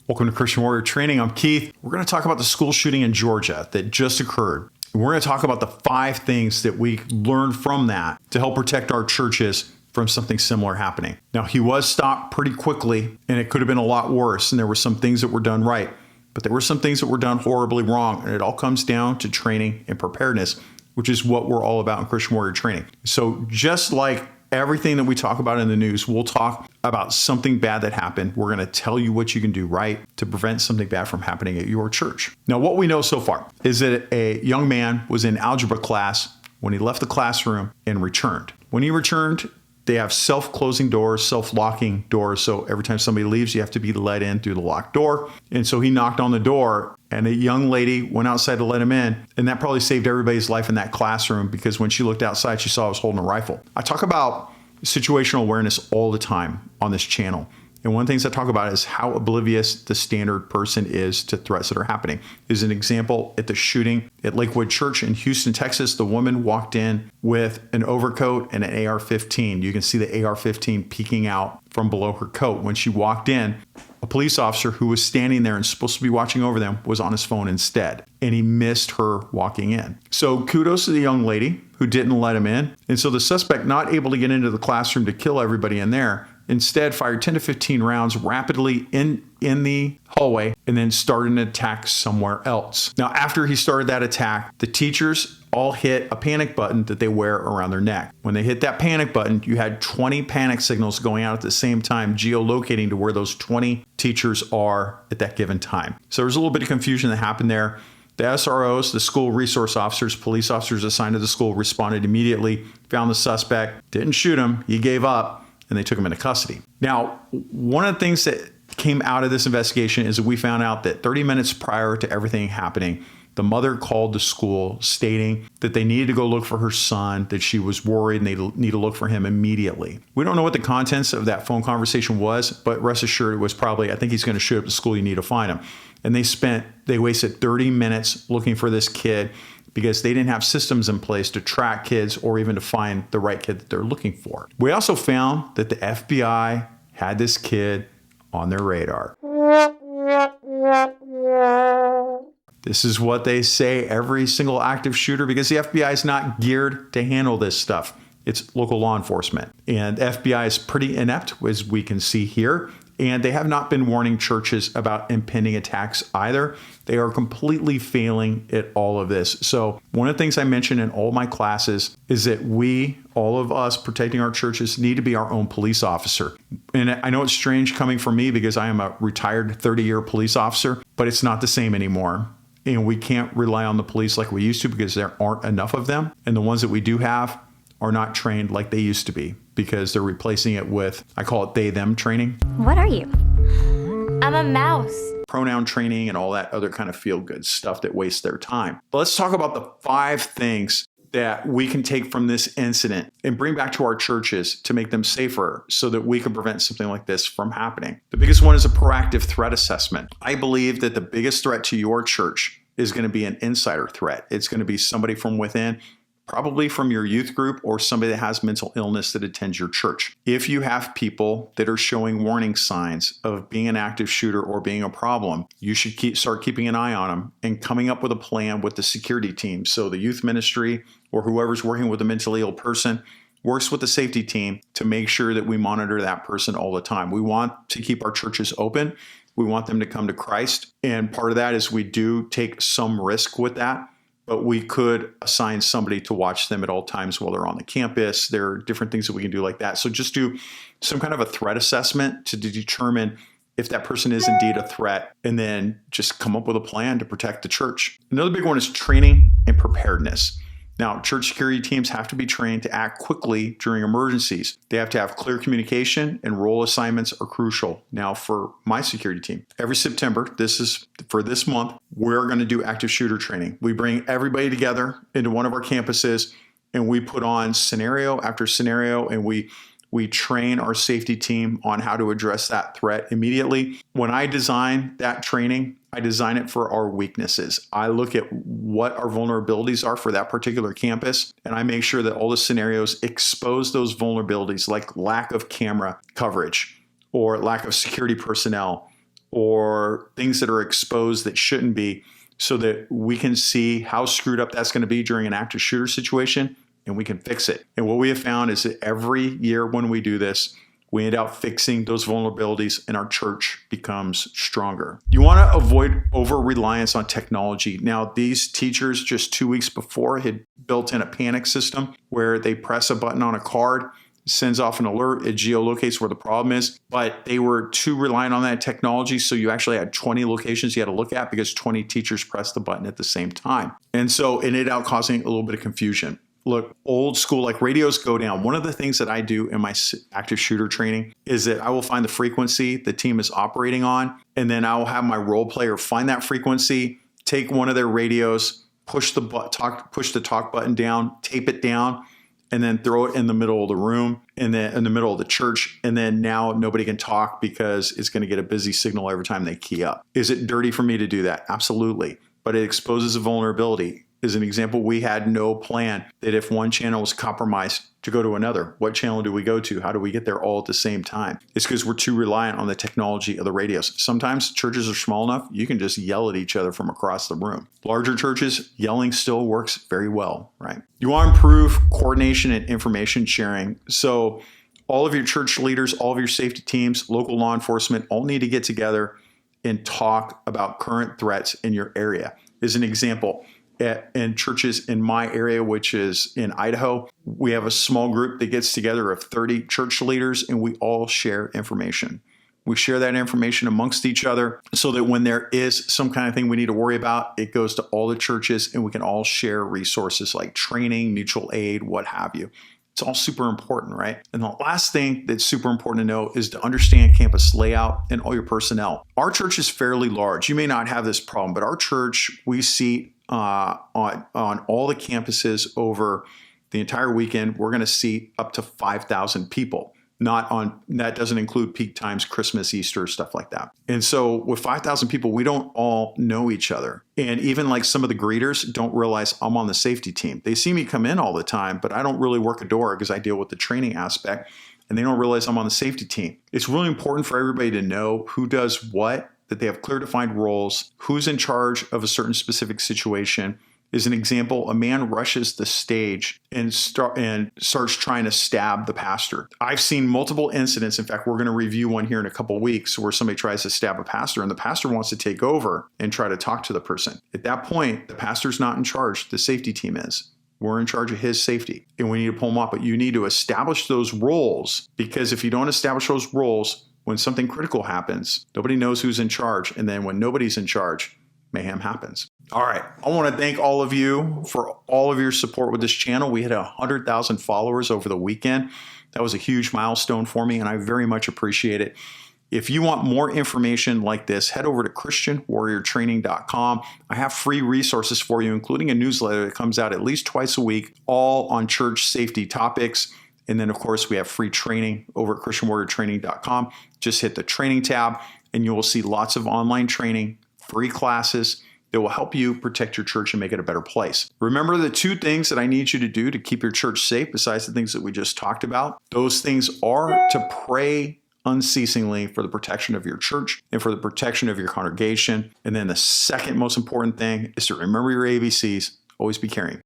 Welcome to Christian Warrior Training. I'm Keith. We're going to talk about the school shooting in Georgia that just occurred. We're going to talk about the 5 things that we learned from that to help protect our churches from something similar happening. Now, he was stopped pretty quickly, and it could have been a lot worse, and there were some things that were done right, but there were some things that were done horribly wrong, and it all comes down to training and preparedness, which is what we're all about in Christian Warrior Training. So just like everything that we talk about in the news, we'll talk about something bad that happened. We're going to tell you what you can do right to prevent something bad from happening at your church. Now, what we know so far is that a young man was in algebra class when he left the classroom and returned. When he returned, they have self-closing doors, self-locking doors. So every time somebody leaves, you have to be let in through the locked door. And so he knocked on the door, and a young lady went outside to let him in. And that probably saved everybody's life in that classroom, because when she looked outside, she saw I was holding a rifle. I talk about situational awareness all the time on this channel. And one of the things I talk about is how oblivious the standard person is to threats that are happening. As an example, at the shooting at Lakewood Church in Houston, Texas, the woman walked in with an overcoat and an AR-15. You can see the AR-15 peeking out from below her coat. When she walked in, a police officer who was standing there and supposed to be watching over them was on his phone instead, and he missed her walking in. So kudos to the young lady who didn't let him in. And so the suspect, not able to get into the classroom to kill everybody in there, instead fired 10 to 15 rounds rapidly in the hallway and then started an attack somewhere else. Now, after he started that attack, the teachers all hit a panic button that they wear around their neck. When they hit that panic button, you had 20 panic signals going out at the same time, geolocating to where those 20 teachers are at that given time. So there's a little bit of confusion that happened there. The SROs, the school resource officers, police officers assigned to the school, responded immediately, found the suspect, didn't shoot him, he gave up, and they took him into custody. Now, one of the things that came out of this investigation is that we found out that 30 minutes prior to everything happening, the mother called the school stating that they needed to go look for her son, that she was worried and they need to look for him immediately. We don't know what the contents of that phone conversation was, but rest assured it was probably, I think he's going to show up at the school, you need to find him. And they wasted 30 minutes looking for this kid because they didn't have systems in place to track kids or even to find the right kid that they're looking for. We also found that the FBI had this kid on their radar. This is what they say every single active shooter, because the FBI is not geared to handle this stuff. It's local law enforcement. And the FBI is pretty inept, as we can see here. And they have not been warning churches about impending attacks either. They are completely failing at all of this. So one of the things I mention in all my classes is that we, all of us protecting our churches, need to be our own police officer. And I know it's strange coming from me because I am a retired 30-year police officer, but it's not the same anymore. And we can't rely on the police like we used to because there aren't enough of them. And the ones that we do have are not trained like they used to be, because they're replacing it with, I call it they-them training. What are you? I'm a mouse. Pronoun training and all that other kind of feel-good stuff that wastes their time. But let's talk about the 5 things that we can take from this incident and bring back to our churches to make them safer so that we can prevent something like this from happening. The biggest one is a proactive threat assessment. I believe that the biggest threat to your church is going to be an insider threat. It's going to be somebody from within, probably from your youth group or somebody that has mental illness that attends your church. If you have people that are showing warning signs of being an active shooter or being a problem, you should start keeping an eye on them and coming up with a plan with the security team. So the youth ministry or whoever's working with a mentally ill person works with the safety team to make sure that we monitor that person all the time. We want to keep our churches open. We want them to come to Christ. And part of that is we do take some risk with that, but we could assign somebody to watch them at all times while they're on the campus. There are different things that we can do like that. So just do some kind of a threat assessment to determine if that person is indeed a threat, and then just come up with a plan to protect the church. Another big one is training and preparedness. Now, church security teams have to be trained to act quickly during emergencies. They have to have clear communication, and role assignments are crucial. Now, for my security team, every September, this is for this month, we're going to do active shooter training. We bring everybody together into one of our campuses, and we put on scenario after scenario, and we train our safety team on how to address that threat immediately. When I design that training, I design it for our weaknesses. I look at what our vulnerabilities are for that particular campus, and I make sure that all the scenarios expose those vulnerabilities, like lack of camera coverage or lack of security personnel or things that are exposed that shouldn't be, so that we can see how screwed up that's going to be during an active shooter situation and we can fix it. And what we have found is that every year when we do this, we end up fixing those vulnerabilities and our church becomes stronger. You want to avoid over-reliance on technology. Now, these teachers just 2 weeks before had built in a panic system where they press a button on a card, sends off an alert, it geolocates where the problem is, but they were too reliant on that technology. So you actually had 20 locations you had to look at because 20 teachers pressed the button at the same time. And so it ended up causing a little bit of confusion. Look, old school, like radios go down. One of the things that I do in my active shooter training is that I will find the frequency the team is operating on, and then I will have my role player find that frequency, take one of their radios, push the talk button down, tape it down, and then throw it in the middle of the room and then in the middle of the church. And then now nobody can talk because it's going to get a busy signal every time they key up. Is it dirty for me to do that? Absolutely. But it exposes a vulnerability. As an example, we had no plan that if one channel was compromised to go to another. What channel do we go to? How do we get there all at the same time? It's because we're too reliant on the technology of the radios. Sometimes churches are small enough, you can just yell at each other from across the room. Larger churches, yelling still works very well, right? You want to improve coordination and information sharing. So all of your church leaders, all of your safety teams, local law enforcement all need to get together and talk about current threats in your area. As an example, in churches in my area, which is in Idaho, we have a small group that gets together of 30 church leaders, and we all share information. We share that information amongst each other so that when there is some kind of thing we need to worry about, it goes to all the churches and we can all share resources like training, mutual aid, what have you. It's all super important, right? And the last thing that's super important to know is to understand campus layout and all your personnel. Our church is fairly large. You may not have this problem, but our church, we seat on all the campuses over the entire weekend. We're going to seat up to 5,000 people. That doesn't include peak times, Christmas, Easter, stuff like that. And so with 5,000 people, we don't all know each other. And even like some of the greeters don't realize I'm on the safety team. They see me come in all the time, but I don't really work a door because I deal with the training aspect, and they don't realize I'm on the safety team. It's really important for everybody to know who does what, that they have clear defined roles, who's in charge of a certain specific situation. As an example, a man rushes the stage and starts trying to stab the pastor. I've seen multiple incidents. In fact, we're going to review one here in a couple of weeks where somebody tries to stab a pastor and the pastor wants to take over and try to talk to the person. At that point, the pastor's not in charge. The safety team is. We're in charge of his safety and we need to pull him up. But you need to establish those roles, because if you don't establish those roles, when something critical happens, nobody knows who's in charge. And then when nobody's in charge, mayhem happens. All right. I want to thank all of you for all of your support with this channel. We had 100,000 followers over the weekend. That was a huge milestone for me, and I very much appreciate it. If you want more information like this, head over to christianwarriortraining.com. I have free resources for you, including a newsletter that comes out at least twice a week, all on church safety topics. And then, of course, we have free training over at christianwarriortraining.com. Just hit the training tab, and you will see lots of online training, free classes that will help you protect your church and make it a better place. Remember the 2 things that I need you to do to keep your church safe, besides the things that we just talked about. Those things are to pray unceasingly for the protection of your church and for the protection of your congregation. And then the second most important thing is to remember your ABCs. Always be caring.